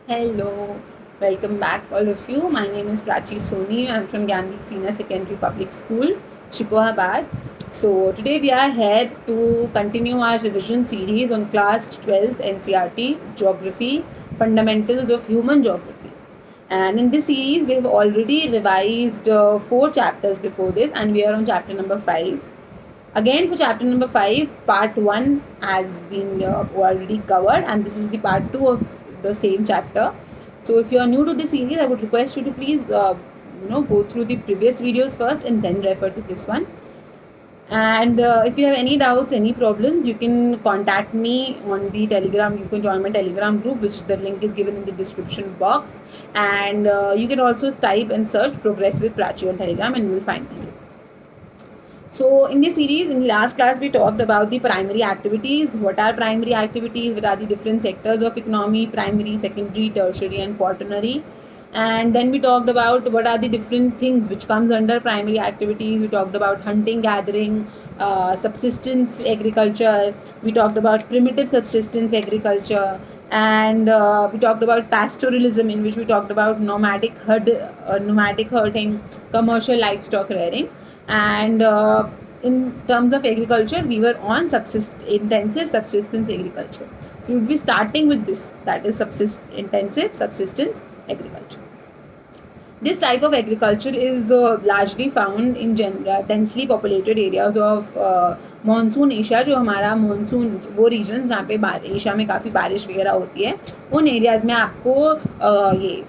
Hello, welcome back all of you. My name is Prachi Soni. I'm from Gyandeep Senior Secondary Public School, Shikohabad. So today we are here to continue our revision series on class 12th NCERT Geography, Fundamentals of Human Geography. And in this series we have already revised 4 chapters before this, and we are on chapter number 5. Again, for chapter number 5, part 1 has been already covered, and this is the part 2 of the same chapter. So if you are new to the series, I would request you to please go through the previous videos first and then refer to this one. And if you have any doubts, any problems, you can contact me on the Telegram. You can join my Telegram group, which the link is given in the description box. And you can also type and search Progress with Prachi on Telegram, and you will find me. So in this series, in the last class, we talked about the primary activities. What are primary activities? What are the different sectors of economy? Primary, secondary, tertiary, and quaternary. And then we talked about what are the different things which comes under primary activities. We talked about hunting, gathering, subsistence agriculture. We talked about primitive subsistence agriculture. And we talked about pastoralism, in which we talked about nomadic herding, commercial livestock rearing. And in terms of agriculture, we were on intensive subsistence agriculture. So we will be starting with this, that is intensive subsistence agriculture. This type of agriculture is largely found in densely populated areas of monsoon Asia. जो हमारा monsoon वो reason जहाँ पे Asia में काफ़ी बारिश वगैरह होती है, उन एरियाज़ में आपको ये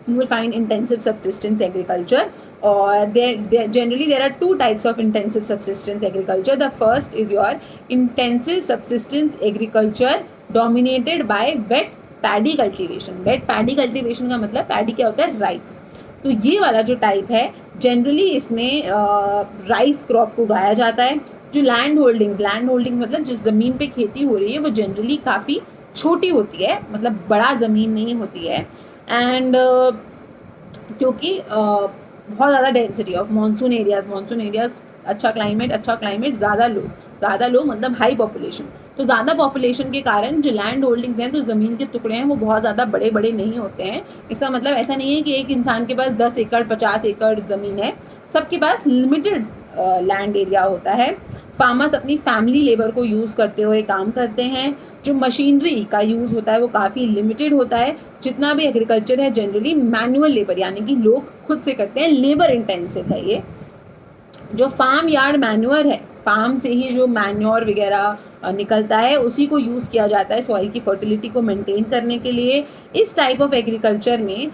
you will find intensive subsistence agriculture. Or generally there are 2 types of intensive subsistence agriculture. The first is your intensive subsistence agriculture dominated by wet paddy cultivation. Wet paddy cultivation का मतलब paddy क्या होता है, rice. तो ये वाला जो type है, जनरली इसमें राइस क्रॉप को उगाया जाता है. जो लैंड होल्डिंग मतलब जिस ज़मीन पे खेती हो रही है वो जनरली काफ़ी छोटी होती है, मतलब बड़ा ज़मीन नहीं होती है. एंड क्योंकि बहुत ज़्यादा डेंसिटी ऑफ मानसून एरियाज अच्छा क्लाइमेट, ज़्यादा लो मतलब हाई पॉपुलेशन. तो ज़्यादा पॉपुलेशन के कारण जो लैंड होल्डिंग्स हैं, तो ज़मीन के टुकड़े हैं, वो बहुत ज़्यादा बड़े बड़े नहीं होते हैं. इसका मतलब ऐसा नहीं है कि एक इंसान के पास 10 एकड़ 50 एकड़ ज़मीन है. सबके पास लिमिटेड लैंड एरिया होता है. फार्मर्स अपनी फैमिली लेबर को यूज़ करते हुए काम करते हैं. जो मशीनरी का यूज़ होता है वो काफ़ी लिमिटेड होता है. जितना भी एग्रीकल्चर है जनरली मैनुअल लेबर, यानी कि लोग खुद से करते हैं, लेबर इंटेंसिव है ये. जो फार्म यार्ड मैन्योर है, फार्म से ही जो मैन्योर वगैरह निकलता है, उसी को यूज़ किया जाता है सॉइल की फर्टिलिटी को मेंटेन करने के लिए. इस टाइप ऑफ एग्रीकल्चर में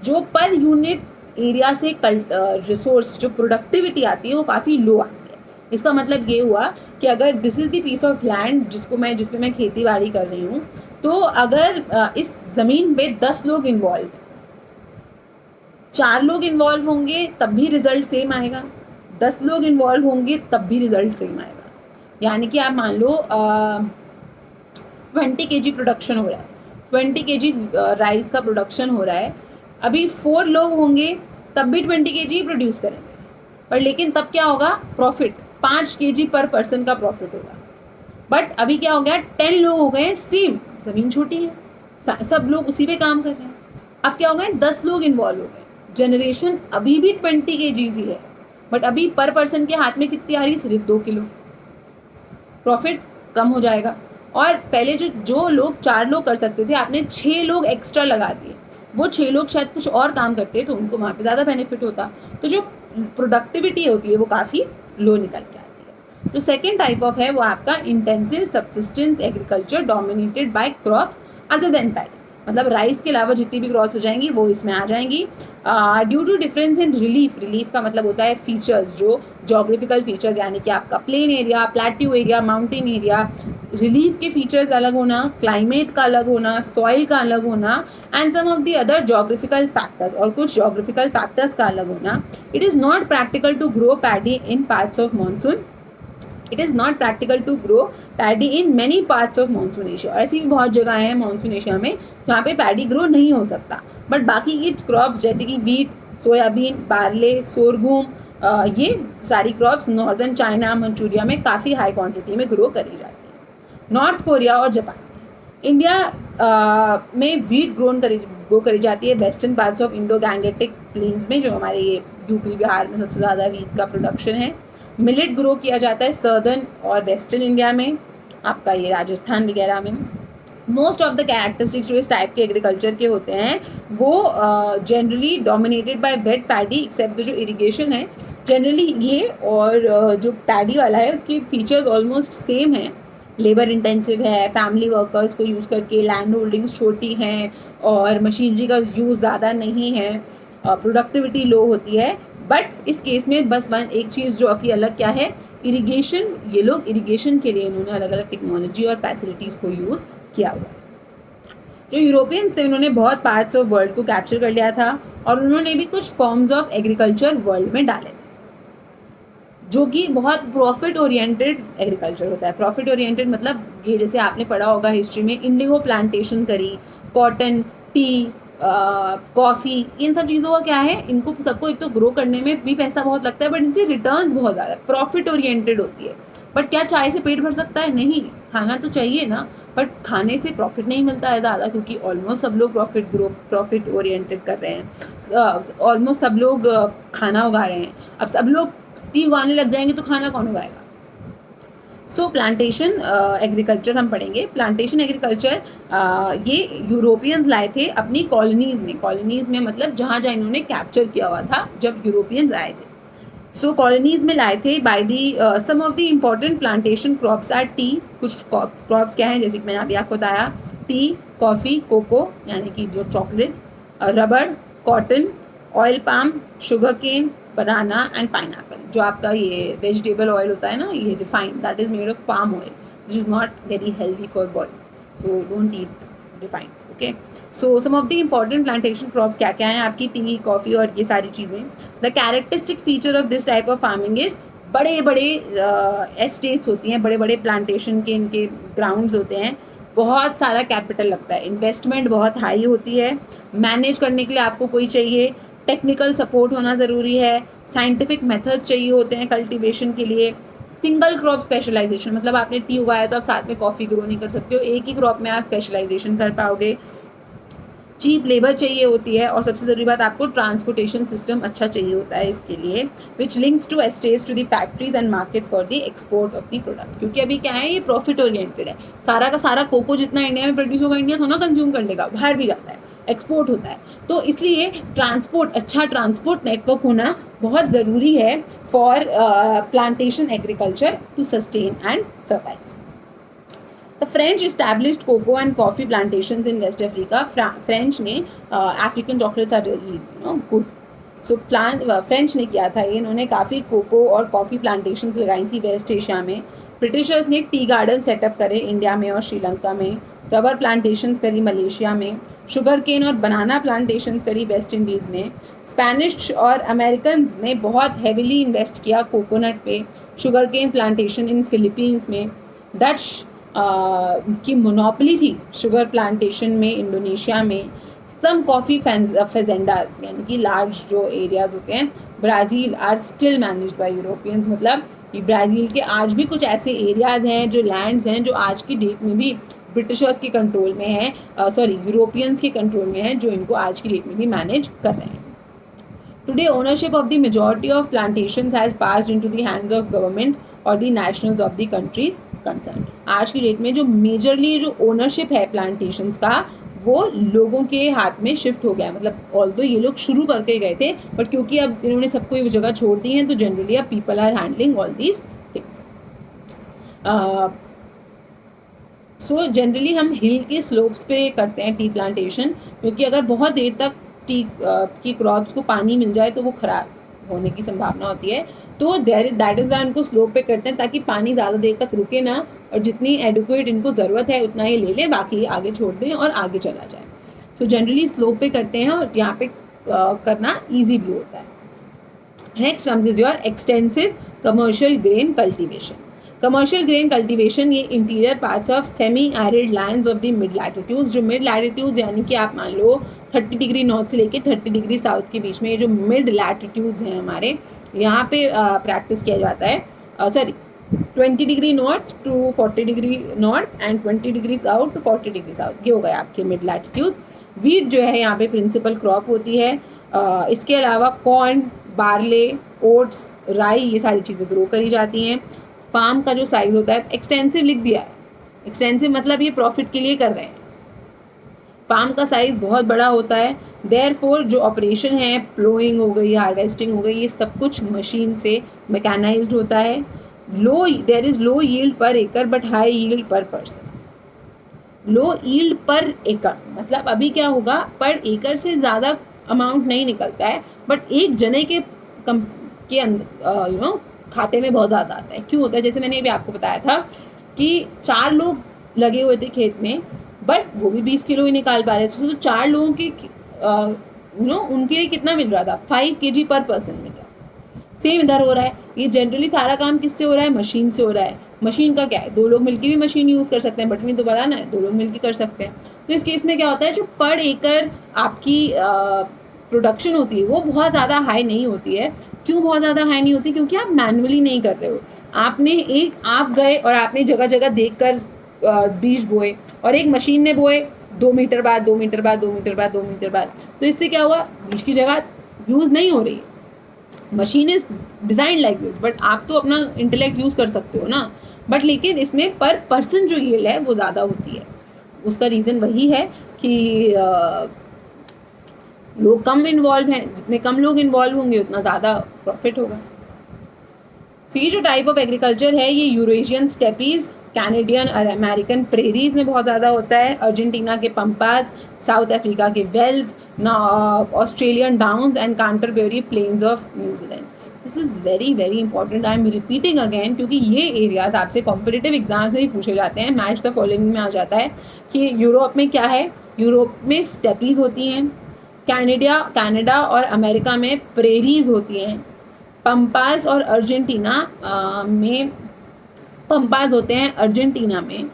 जो पर यूनिट एरिया से रिसोर्स जो प्रोडक्टिविटी आती है वो काफ़ी लो आती है. इसका मतलब ये हुआ कि अगर this is the piece of land जिसपे मैं खेती बाड़ी कर रही हूँ, तो अगर इस ज़मीन पे 10 लोग इन्वॉल्व, 4 लोग इन्वॉल्व होंगे तब भी रिजल्ट सेम आएगा, 10 लोग इन्वॉल्व होंगे तब भी रिजल्ट सेम आएगा. यानी कि आप मान लो 20 kg प्रोडक्शन हो रहा है, 20 kg राइस का प्रोडक्शन हो रहा है. अभी 4 लोग होंगे तब भी 20 kg प्रोड्यूस करेंगे, पर लेकिन तब क्या होगा, प्रॉफिट 5 kg पर पर्सन का प्रॉफिट होगा. बट अभी क्या हो गया, 10 लोग हो गए, सेम ज़मीन छोटी है, सब लोग उसी पे काम कर रहे हैं. अब क्या हो गए, 10 लोग इन्वॉल्व हो गए, जनरेशन अभी भी 20 kg ही है, बट अभी पर पर्सन के हाथ में कितनी आ रही है, सिर्फ 2 किलो. प्रॉफिट कम हो जाएगा. और पहले जो लोग 4 लोग कर सकते थे, आपने 6 लोग एक्स्ट्रा लगा दिए. वो 6 लोग शायद कुछ और काम करते तो उनको वहाँ पे ज़्यादा बेनिफिट होता. तो जो प्रोडक्टिविटी होती है वो काफ़ी लो निकल के आती है. जो सेकेंड टाइप ऑफ है वो आपका intensive subsistence agriculture dominated by crops other than paddy. मतलब राइस के अलावा जितनी भी क्रॉप्स हो जाएंगी वो इसमें आ जाएंगी. Due to difference in relief का मतलब होता है फीचर्स, जो जोग्राफिकल फीचर्स, यानी कि आपका plain area, plateau area, mountain area, relief के फीचर्स अलग होना, क्लाइमेट का अलग होना, सॉइल का अलग होना, and some of the other geographical factors, और कुछ जोग्राफिकल फैक्टर्स का अलग होना. It is not practical to grow paddy in parts of monsoon. It is not practical to grow paddy in many parts of monsoon Asia. ऐसी भी बहुत जगह हैं मानसून एशिया में जहाँ पे पैडी ग्रो नहीं हो सकता. बट बाकी की क्रॉप्स जैसे कि वीट, सोयाबीन, बार्ले, सोरगुम, ये सारी क्रॉप्स नॉर्दर्न चाइना, मंचूरिया में काफ़ी हाई क्वांटिटी में ग्रो करी जाती है. नॉर्थ कोरिया और जापान. इंडिया में वीट ग्रो करी जाती है western parts of Indo Gangetic plains में, जो हमारे ये यूपी बिहार में सबसे ज़्यादा वीट का प्रोडक्शन है। मिलेट ग्रो किया जाता है सदर्न और वेस्टर्न इंडिया में, आपका ये राजस्थान वगैरह में। मोस्ट ऑफ द कैरेक्टरिस्टिक्स जो इस टाइप के एग्रीकल्चर के होते हैं वो generally dominated by wet paddy, except जो इरिगेशन है जनरली ये, और जो पैडी वाला है उसकी फीचर्स ऑलमोस्ट सेम है। लेबर इंटेंसिव है, फैमिली वर्कर्स को यूज़ करके, लैंड होल्डिंग्स छोटी हैं और मशीनरी का यूज़ ज़्यादा नहीं है, प्रोडक्टिविटी लो होती है। बट इस केस में बस एक चीज़ जो आपकी अलग क्या है, इरिगेशन। ये लोग इरिगेशन के लिए इन्होंने अलग अलग टेक्नोलॉजी और फैसिलिटीज़ को यूज़ किया हुआ। जो यूरोपियंस थे उन्होंने बहुत पार्ट्स ऑफ वर्ल्ड को कैप्चर कर लिया था और उन्होंने भी कुछ फॉर्म्स ऑफ एग्रीकल्चर वर्ल्ड में डाले थे, जो कि बहुत प्रॉफिट ओरिएंटेड एग्रीकल्चर होता है। प्रॉफिट ओरिएंटेड मतलब ये जैसे आपने पढ़ा होगा हिस्ट्री में, इंडिगो प्लांटेशन करी, कॉटन, टी, कॉफ़ी, इन सब चीज़ों का क्या है, इनको सबको एक तो ग्रो करने में भी पैसा बहुत लगता है बट इनसे रिटर्न्स बहुत ज़्यादा, प्रॉफिट ओरिएंटेड होती है। बट क्या चाय से पेट भर सकता है? नहीं, खाना तो चाहिए ना, बट खाने से प्रॉफिट नहीं मिलता है ज़्यादा, क्योंकि ऑलमोस्ट सब लोग प्रॉफिट ओरिएंटेड कर रहे हैं, ऑलमोस्ट सब लोग खाना उगा रहे हैं। अब सब लोग टी उगाने लग जाएंगे तो खाना कौन उगाएगा? सो प्लांटेशन एग्रीकल्चर हम पढ़ेंगे। प्लांटेशन एग्रीकल्चर ये यूरोपियंस लाए थे अपनी कॉलोनीज़ में। कॉलोनीज़ में मतलब जहाँ जहाँ इन्होंने कैप्चर किया हुआ था जब यूरोपियंस आए थे। सो कॉलोनीज़ में लाए थे by the some of the important plantation crops are tea. कुछ क्रॉप्स क्या हैं, जैसे कि मैंने अभी आपको बताया, टी, कॉफ़ी, कोको यानी कि जो चॉकलेट, रबड़, cotton, oil palm, sugar cane, banana and pineapple. जो आपका ये वेजिटेबल ऑयल होता है ना, ये refined, that is made of palm oil which is not very healthy for body, so don't eat refined, okay. So some of the important plantation crops क्या क्या हैं आपकी, टी, कॉफ़ी और ये सारी चीज़ें। The characteristic feature of this type of farming is, बड़े बड़े एस्टेट्स होती हैं, बड़े बड़े प्लांटेशन के इनके ग्राउंड्स होते हैं, बहुत सारा कैपिटल लगता है, इन्वेस्टमेंट बहुत हाई होती है, मैनेज करने के लिए आपको कोई चाहिए, टेक्निकल सपोर्ट होना ज़रूरी है, साइंटिफिक मेथड चाहिए होते हैं कल्टीवेशन के लिए, सिंगल क्रॉप स्पेशलाइजेशन, मतलब आपने टी उगाया तो आप साथ में कॉफ़ी ग्रो नहीं कर सकते हो, एक ही क्रॉप में आप स्पेशलाइजेशन कर पाओगे, चीप लेबर चाहिए होती है, और सबसे ज़रूरी बात आपको ट्रांसपोर्टेशन सिस्टम अच्छा चाहिए होता है इसके लिए, which links to estates to the factories and markets for the export of the product. क्योंकि अभी क्या है, ये प्रॉफिट ओरिएंटेड है, सारा का सारा कोको जितना इंडिया में प्रोड्यूस होगा इंडिया थोड़ा कंज्यूम कर लेगा, बाहर भी जाता है, एक्सपोर्ट होता है, तो इसलिए अच्छा ट्रांसपोर्ट नेटवर्क होना बहुत ज़रूरी है for plantation agriculture to sustain and survive. The French established cocoa and coffee plantations in West Africa. French ने African chocolates are really good. So French ने किया था ये, इन्होंने काफ़ी कोको और कॉफ़ी प्लांटेशंस लगाई थी वेस्ट एशिया में। ब्रिटिशर्स ने टी गार्डन सेटअप करे इंडिया में और श्रीलंका में, रबर प्लांटेशंस करी मलेशिया में, शुगर केन और बनाना प्लांटेशंस करी वेस्ट इंडीज़ में। स्पेनिश और अमेरिकन ने बहुत हैविली इन्वेस्ट किया कोकोनट पे, sugar cane plantation in Philippines में। डच की मोनोपोली थी शुगर प्लांटेशन में इंडोनेशिया में। सम कॉफ़ी फेजेंडाज यानी कि लार्ज जो एरियाज होते हैं, Brazil are still managed by Europeans, मतलब ब्राज़ील के आज भी कुछ ऐसे एरियाज़ हैं, जो लैंड्स हैं, जो आज की डेट में भी ब्रिटिशर्स के कंट्रोल में हैं, यूरोपियंस के कंट्रोल में हैं, जो इनको आज की डेट में भी मैनेज कर रहे हैं। Today ownership of the majority of plantations has passed into the hands of government और the nationals of the countries concern. आज की डेट में जो मेजरली जो ओनरशिप है प्लांटेशंस का, वो लोगों के हाथ में शिफ्ट हो गया है। मतलब ऑल्दो ये लोग शुरू करके गए थे, बट क्योंकि अब इन्होंने सबको ये जगह छोड़ दी है, तो जनरली अब people are handling all these things. So generally हम हिल के स्लोप्स पे करते हैं टी प्लांटेशन, क्योंकि अगर बहुत देर तक टी की क्रॉप्स को पानी मिल जाए तो वो ख़राब होने की संभावना होती है, तो दैट इज़ वाई उनको स्लोप पे करते हैं, ताकि पानी ज़्यादा देर तक रुके ना, और जितनी एडुकेट इनको ज़रूरत है उतना ही ले ले, बाकी आगे छोड़ दें और आगे चला जाए। सो जनरली स्लोप पे करते हैं और यहाँ पे करना ईजी भी होता है। Next comes is your extensive commercial grain cultivation. Commercial grain cultivation ये interior parts of semi arid lands of the mid latitudes. जो मिड लैटिट्यूड्स यानी कि आप मान लो 30 डिग्री नॉर्थ से लेके 30 डिग्री साउथ के बीच में, ये जो मिड लैटिट्यूड्स हैं हमारे, यहाँ पे प्रैक्टिस किया जाता है, 20 degree north to 40 degree north and 20 degree south to 40 degree south, ये हो गए आपके मिड लैटिट्यूड। वीट जो है यहाँ पे प्रिंसिपल क्रॉप होती है। इसके अलावा कॉर्न, बार्ले, ओट्स, राई, ये सारी चीज़ें ग्रो करी जाती हैं। फार्म का जो साइज होता है, एक्सटेंसिव लिख दिया है, एक्सटेंसिव मतलब ये प्रॉफिट के लिए कर रहे हैं। फार्म का साइज बहुत बड़ा होता है, देयरफॉर जो ऑपरेशन है, प्लोइंग हो गई, हार्वेस्टिंग हो गई, ये सब कुछ मशीन से मैकेनाइज्ड होता है। देयर इज लो यील्ड पर एकड़ बट हाई यील्ड पर पर्सन। लो यील्ड पर एकड़ मतलब अभी क्या होगा, पर एकड़ से ज़्यादा अमाउंट नहीं निकलता है, बट एक जने के अंदर खाते में बहुत ज़्यादा आता है। क्यों होता है? जैसे मैंने अभी आपको बताया था कि 4 लोग लगे हुए थे खेत में, बट वो भी 20 किलो ही निकाल पा रहे थे, तो 4 लोगों की उनके लिए कितना मिल रहा था? 5 kg पर पर्सन मिल रहा। सेम इधर हो रहा है। ये जनरली सारा काम किससे हो रहा है? मशीन से हो रहा है। मशीन का क्या है? 2 लोग मिलकर भी मशीन यूज़ कर सकते हैं, बट नहीं तो बताना है 2 लोग मिलकर कर सकते हैं। तो इस केस में क्या होता है, जो पर एकड़ आपकी प्रोडक्शन होती है वो बहुत ज़्यादा हाई नहीं होती है। क्यों बहुत ज़्यादा हाई नहीं होती? क्योंकि आप मैनुअली नहीं कर रहे हो। आप गए और आपने जगह जगह देख कर बीज बोए, और एक मशीन ने बोए 2 मीटर बाद 2 मीटर बाद 2 मीटर बाद 2 मीटर बाद, तो इससे क्या हुआ? बीज की जगह यूज़ नहीं हो रही है। Machine is design like this, but आप तो अपना इंटेलेक्ट यूज़ कर सकते हो ना। बट लेकिन इसमें पर पर्सन जो यील्ड है वो ज़्यादा होती है। उसका रीज़न वही है कि लोग कम इन्वॉल्व हैं। जितने कम लोग इन्वॉल्व होंगे उतना ज़्यादा प्रॉफिट होगा। तो ये जो टाइप ऑफ एग्रीकल्चर है, ये यूरेशियन स्टेपीज़, कैनेडियन और अमेरिकन प्रेरीज में बहुत ज़्यादा होता है। अर्जेंटीना के पंपास, साउथ अफ्रीका के velds, Australian downs and Canterbury plains of New Zealand. This is very very important. I am repeating again, क्योंकि ये एरियाज आपसे कॉम्पिटिटिव एग्जाम्स में ही पूछे जाते हैं। मैच द फॉलोइंग में आ जाता है कि यूरोप में क्या है। यूरोप में स्टेपीज़ होती हैं, कनाडा और अमेरिका में प्रेरीज होती हैं। पंपास और अर्जेंटीना में पंपास होते हैं अर्जेंटीना में।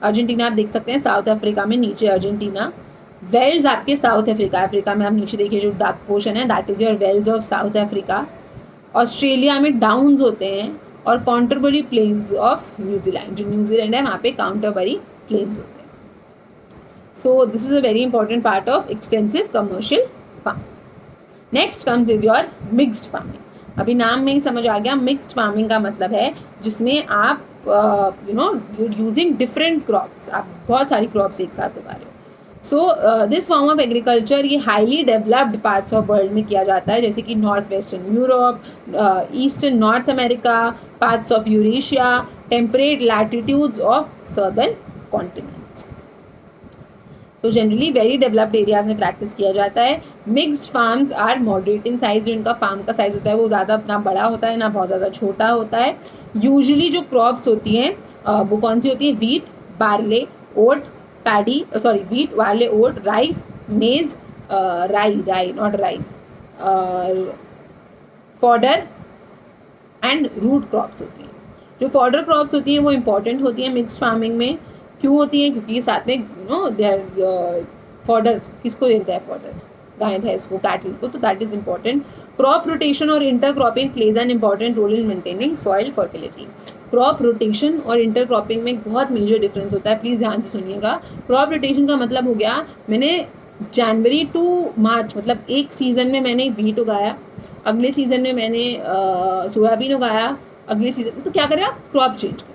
अर्जेंटीना आप देख सकते हैं, साउथ अफ्रीका में नीचे अर्जेंटीना। वेल्स आपके साउथ अफ्रीका में आप नीचे देखिए जो डार्क पोर्शन है, that is your velds of South Africa. Australia में डाउन्स होते हैं, और काउंटरबरी प्लेन्स ऑफ न्यूजीलैंड, जो न्यूजीलैंड है वहाँ पे काउंटरबरी प्लेन्स होते हैं। So this is a very important part of extensive commercial farm. Next comes is your mixed farming. अभी नाम में ही समझ आ गया, मिक्स्ड फार्मिंग का मतलब है जिसमें आप यूजिंग डिफरेंट क्रॉप्स, आप बहुत सारी क्रॉप्स एक साथ उगा रहे हो। So this form of agriculture ये highly developed parts of world में किया जाता है, जैसे कि north western Europe, eastern north America, parts of Eurasia, temperate latitudes of southern continents. तो जनरली वेरी डेवलप्ड एरियाज में प्रैक्टिस किया जाता है। Mixed farms are moderate in size. जो इनका फार्म का साइज होता है वो ज़्यादा ना बड़ा होता है ना बहुत ज़्यादा छोटा होता है। यूजुअली जो क्रॉप्स होती हैं वो कौन सी होती हैं? Wheat, barley, oat, paddy, wheat, barley, oat, rice, maize, rye not rice, fodder and root crops होती हैं। जो फॉडर क्रॉप्स होती हैं वो इंपॉर्टेंट होती हैं मिक्स्ड फार्मिंग में। क्यों होती हैं? क्योंकि साथ में देयर फॉडर किसको देता है? फॉडर गाय भैंस को, कैटल को, तो that is important. Crop rotation और intercropping plays an important role in maintaining soil fertility. Crop rotation और इंटर क्रॉपिंग में बहुत मेजर डिफरेंस होता है, प्लीज़ ध्यान से सुनिएगा। क्रॉप रोटेशन का मतलब हो गया, मैंने जनवरी टू मार्च मतलब एक सीज़न में मैंने वीट उगाया, अगले सीज़न में मैंने सोयाबीन उगाया, अगले सीज़न, तो क्या करें आप? क्रॉप चेंज करें।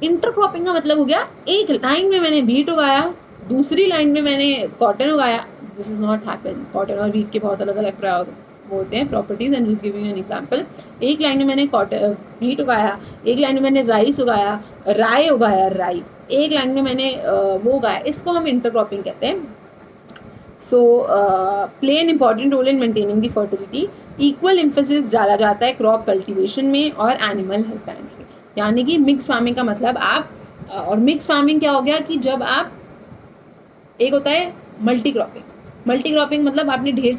इंटर क्रॉपिंग का मतलब हो गया, एक लाइन में मैंने वीट उगाया, दूसरी लाइन में मैंने कॉटन उगाया। This is not happens. Cotton और वीट के बहुत अलग अलग वो होते हैं properties, and just giving an example. एक लाइन में मैंने कॉटन वीट उगाया, एक लाइन में मैंने राइस उगाया, राई उगाया, राई, एक लाइन में मैंने वो उगाया, इसको हम इंटर क्रॉपिंग कहते हैं। So play an important role in maintaining the fertility. Equal emphasis डाला जाता है क्रॉप कल्टीवेशन में और एनिमल हस्बेंड्री। यानी कि मिक्स फार्मिंग का मतलब आप और मिक्स फार्मिंग क्या हो गया कि जब आप, एक होता है मल्टी क्रॉपिंग। मल्टी क्रॉपिंग मतलब आपने ढेर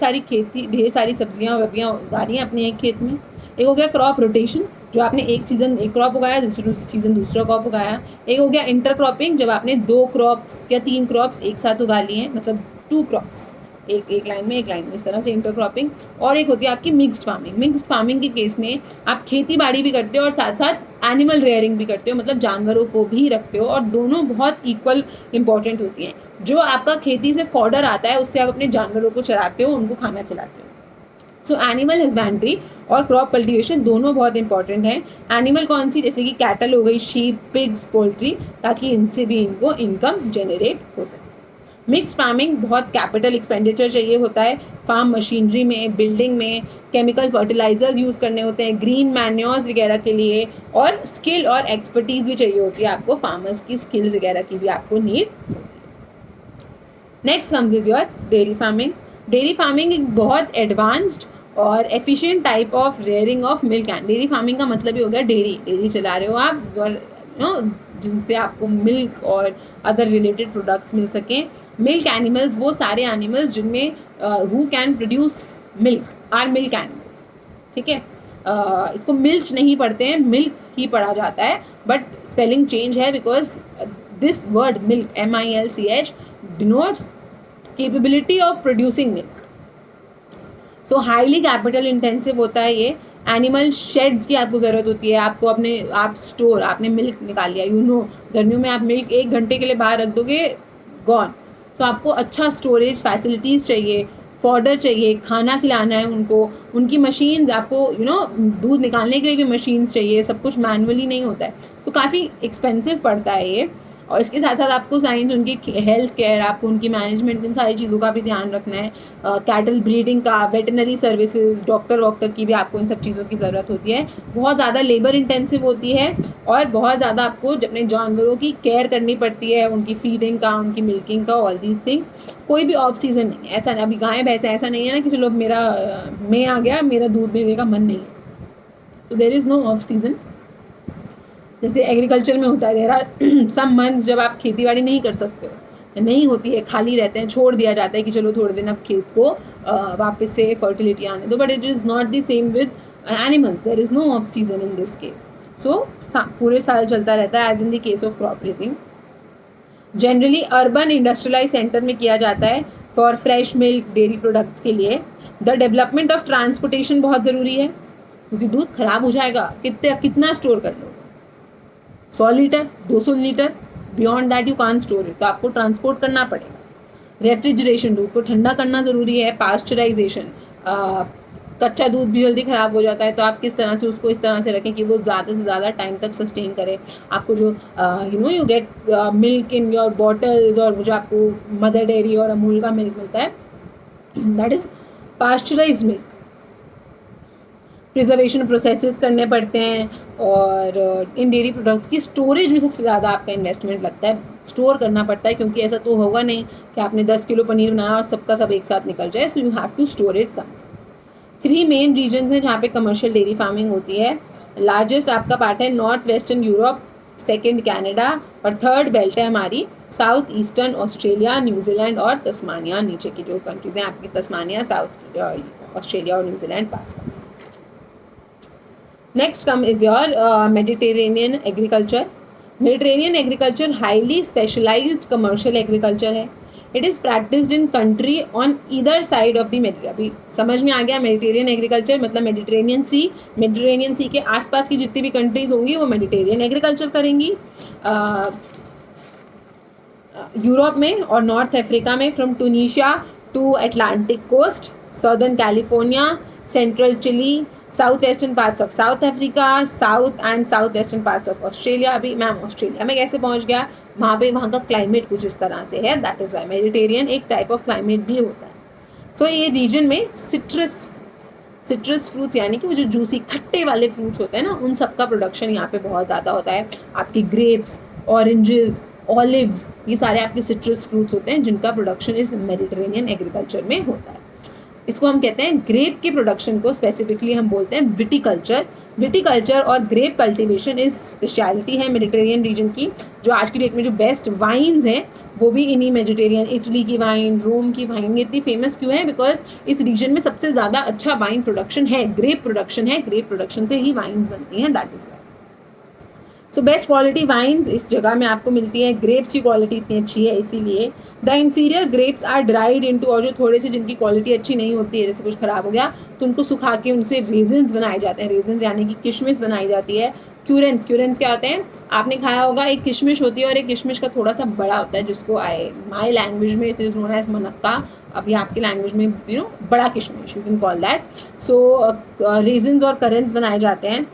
सारी सब्जियां वब्जियां उगा रही हैं अपने एक खेत में। एक हो गया क्रॉप रोटेशन, जो आपने एक सीज़न एक क्रॉप उगाया, दूसरे सीज़न दूसरा क्रॉप उगाया। एक हो गया इंटर क्रॉपिंग, जब आपने 2 क्रॉप्स या 3 क्रॉप्स एक साथ उगा लिए हैं, मतलब 2 क्रॉप्स एक लाइन में एक लाइन में, इस तरह से इंटरक्रॉपिंग। और एक होती है आपकी मिक्स्ड फार्मिंग। मिक्स्ड फार्मिंग के केस में आप खेती बाड़ी भी करते हो और साथ साथ एनिमल रेयरिंग भी करते हो, मतलब जानवरों को भी रखते हो, और दोनों बहुत इक्वल इंपॉर्टेंट होती हैं। जो आपका खेती से फॉडर आता है उससे आप अपने जानवरों को चराते हो, उनको खाना खिलाते हो। सो एनिमल हस्बेंड्री और क्रॉप कल्टीवेशन दोनों बहुत इंपॉर्टेंट हैं। एनिमल कौन सी, जैसे कि कैटल हो गई, शीप, पिग्स, पोल्ट्री, ताकि इनसे भी इनको इनकम जनरेट हो सके। मिक्स फार्मिंग बहुत कैपिटल एक्सपेंडिचर चाहिए होता है, फार्म मशीनरी में, बिल्डिंग में, केमिकल फर्टिलाइजर्स यूज़ करने होते हैं, ग्रीन मैन्योर्स वगैरह के लिए, और स्किल और एक्सपर्टीज़ भी चाहिए होती है आपको, फार्मर्स की स्किल्स वगैरह की भी आपको नीड होती है। Next comes is your dairy farming. Dairy farming एक बहुत एडवांस्ड और efficient type of rearing of milk. And dairy farming का मतलब ही हो गया डेयरी चला रहे हो आप, और जिनसे आपको मिल्क और अदर रिलेटेड प्रोडक्ट्स मिल सकें। मिल्क एनिमल्स वो सारे एनिमल्स जिनमें who can produce milk are milk animals, ठीक है। इसको मिल्च नहीं पढ़ते हैं, मिल्क ही पढ़ा जाता है, बट स्पेलिंग चेंज है because this word milk MILCH denotes capability of producing milk. So highly capital intensive होता है ये। एनिमल शेड्स की आपको ज़रूरत होती है, आपको अपने आप स्टोर, आपने मिल्क निकाल लिया, गर्मियों में आप मिल्क 1 घंटे के लिए बाहर रख दोगे, गॉन। तो आपको अच्छा स्टोरेज फैसिलिटीज़ चाहिए, फॉडर चाहिए, खाना खिलाना है उनको, उनकी मशीन्स आपको दूध निकालने के लिए भी मशीन्स चाहिए, सब कुछ मैनुअली नहीं होता है, तो काफ़ी एक्सपेंसिव पड़ता है ये। और इसके साथ साथ आपको साइंस, उनकी हेल्थ केयर, आपको उनकी मैनेजमेंट, इन सारी चीज़ों का भी ध्यान रखना है। कैटल ब्रीडिंग का, वेटनरी सर्विसेज, डॉक्टर की भी आपको इन सब चीज़ों की ज़रूरत होती है। बहुत ज़्यादा लेबर इंटेंसिव होती है और बहुत ज़्यादा आपको अपने जानवरों की केयर करनी पड़ती है, उनकी फीडिंग का, उनकी मिल्किंग का, ऑल दीज थिंग्स। कोई भी ऑफ सीज़न नहीं है, ऐसा नहीं, अभी गाय भैंस ऐसा नहीं है ना कि चलो मेरा मैं आ गया, मेरा दूध देने का मन नहीं है, तो there is no off season. जैसे एग्रीकल्चर में होता है, देयर आर सम मंथ्स जब आप खेती बाड़ी नहीं कर सकते हो, नहीं होती है, खाली रहते हैं, छोड़ दिया जाता है कि चलो थोड़े दिन अब खेत को वापस से फर्टिलिटी आने दो, but it is not the same with animals, there is no off season in this case. So पूरे साल चलता रहता है, as in the case of crop raising. Generally urban industrialize centre में किया जाता है for fresh milk dairy products के लिए। द डेवलपमेंट ऑफ ट्रांसपोर्टेशन बहुत ज़रूरी है, क्योंकि दूध खराब हो जाएगा, कितना स्टोर कर लो, 100 litre 200 litre, beyond that you can't store it, तो आपको ट्रांसपोर्ट करना पड़ेगा। रेफ्रिजरेशन, दूध को ठंडा करना ज़रूरी है। पास्चराइजेशन, कच्चा दूध भी जल्दी ख़राब हो जाता है, तो आप किस तरह से उसको इस तरह से रखें कि वो ज़्यादा से ज़्यादा टाइम तक सस्टेन करे। आपको जो you get milk in your bottles, और जो आपको मदर डेयरी और अमूल का मिल्क मिलता है, that is pasteurise milk. Preservation processes करने पड़ते हैं, और इन डेयरी प्रोडक्ट्स की स्टोरेज में सबसे ज़्यादा आपका इन्वेस्टमेंट लगता है, स्टोर करना पड़ता है, क्योंकि ऐसा तो होगा नहीं कि आपने 10 किलो पनीर बनाया और सबका सब एक साथ निकल जाए, so you have to store it some. 3 main reasons हैं जहाँ पे कमर्शियल डेयरी फार्मिंग होती है। लार्जेस्ट आपका पार्ट है north western Europe, second Canada, और थर्ड बेल्ट है हमारी साउथ ईस्टर्न ऑस्ट्रेलिया, न्यूजीलैंड और तस्मानिया। नीचे की जो कंट्रीज हैं आपकी, तस्मानिया, साउथ ऑस्ट्रेलिया और New Zealand pass. Next come is your Mediterranean agriculture. Mediterranean agriculture highly specialized commercial agriculture है. It is practiced in country on either side of the Mediterranean. अभी समझ में आ गया, मेडिटेरियन एग्रीकल्चर मतलब Mediterranean सी के आसपास की जितनी भी कंट्रीज होंगी वो मेडिटेरियन एग्रीकल्चर करेंगी। यूरोप में और नॉर्थ अफ्रीका में, from Tunisia to Atlantic coast, southern California, central Chile, south eastern parts of South Africa, south and south eastern parts of Australia. अभी मैम ऑस्ट्रेलिया में कैसे पहुंच गया, वहाँ का क्लाइमेट कुछ इस तरह से है, दैट इज़ वाई मेडिटेरियन एक टाइप ऑफ क्लाइमेट भी होता है। सो ये रीजन में सिट्रस फ्रूट्स, यानी कि वो जो जूसी खट्टे वाले फ्रूट्स होते हैं ना, उन सब का प्रोडक्शन यहाँ पे बहुत ज़्यादा होता है। आपकी ग्रेप्स, ऑरेंजेस, ऑलिव्स, ये सारे आपके सिट्रस फ्रूट्स होते हैं जिनका प्रोडक्शन इस मेडिटेरेनियन एग्रीकल्चर में होता है। इसको हम कहते हैं, ग्रेप के प्रोडक्शन को स्पेसिफिकली हम बोलते हैं विटिकल्चर। विटिकल्चर और ग्रेप कल्टीवेशन इस स्पेशलिटी है मेडिटेरियन रीजन की। जो आज की डेट में जो बेस्ट वाइन्स हैं वो भी इन्हीं मेडिटेरियन, इटली की वाइन, रोम की वाइन, इतनी फेमस क्यों है, बिकॉज इस रीजन में सबसे ज़्यादा अच्छा वाइन प्रोडक्शन है, ग्रेप प्रोडक्शन है, ग्रेप प्रोडक्शन से ही वाइन्स बनती हैं, that is why. So best quality wines इस जगह में आपको मिलती है. ग्रेप्स की क्वालिटी इतनी अच्छी है इसीलिए. The inferior grapes are dried into, और जो थोड़े से जिनकी क्वालिटी अच्छी नहीं होती है, जैसे कुछ खराब हो गया तो उनको सुखा के उनसे रेजन्स बनाए जाते हैं. रेजन्स यानी कि किशमिश बनाई जाती है. क्यूरेंस, क्यूरेंस क्या होते हैं? आपने खाया होगा, एक किशमिश होती है और एक किशमिश का थोड़ा सा बड़ा होता है, जिसको माई लैंग्वेज में इट इज़ नोन एज मनक्का. अभी आपकी लैंग्वेज में बड़ा किशमिश, you can call that. So raisins और करेंस बनाए जाते हैं.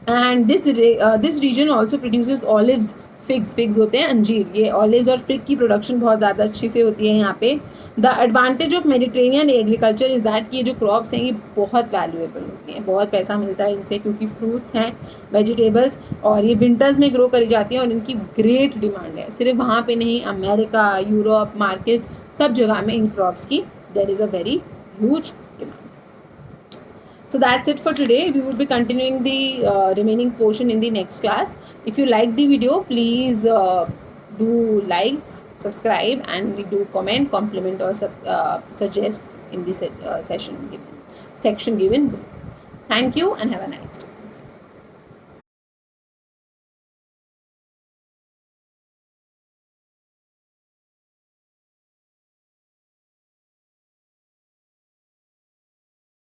And this region also produces olives, figs होते हैं अंजीर. ये ऑलिव्स और फिग की प्रोडक्शन बहुत ज़्यादा अच्छी से होती है यहाँ पे. The advantage of Mediterranean agriculture is that कि ये जो क्रॉप्स हैं ये बहुत वैल्यूएबल होती हैं, बहुत पैसा मिलता है इनसे, क्योंकि फ्रूट्स हैं, वेजिटेबल्स, और ये विंटर्स में ग्रो करी जाती हैं और इनकी ग्रेट डिमांड है. सिर्फ वहाँ पे नहीं, अमेरिका, यूरोप, मार्केट्स, सब जगह में इन क्रॉप्स की there is a very huge demand. So that's it for today. We will be continuing the remaining portion in the next class. If you like the video, please do like, subscribe, and do comment, compliment, or suggest in the section given. Thank you and have a nice day.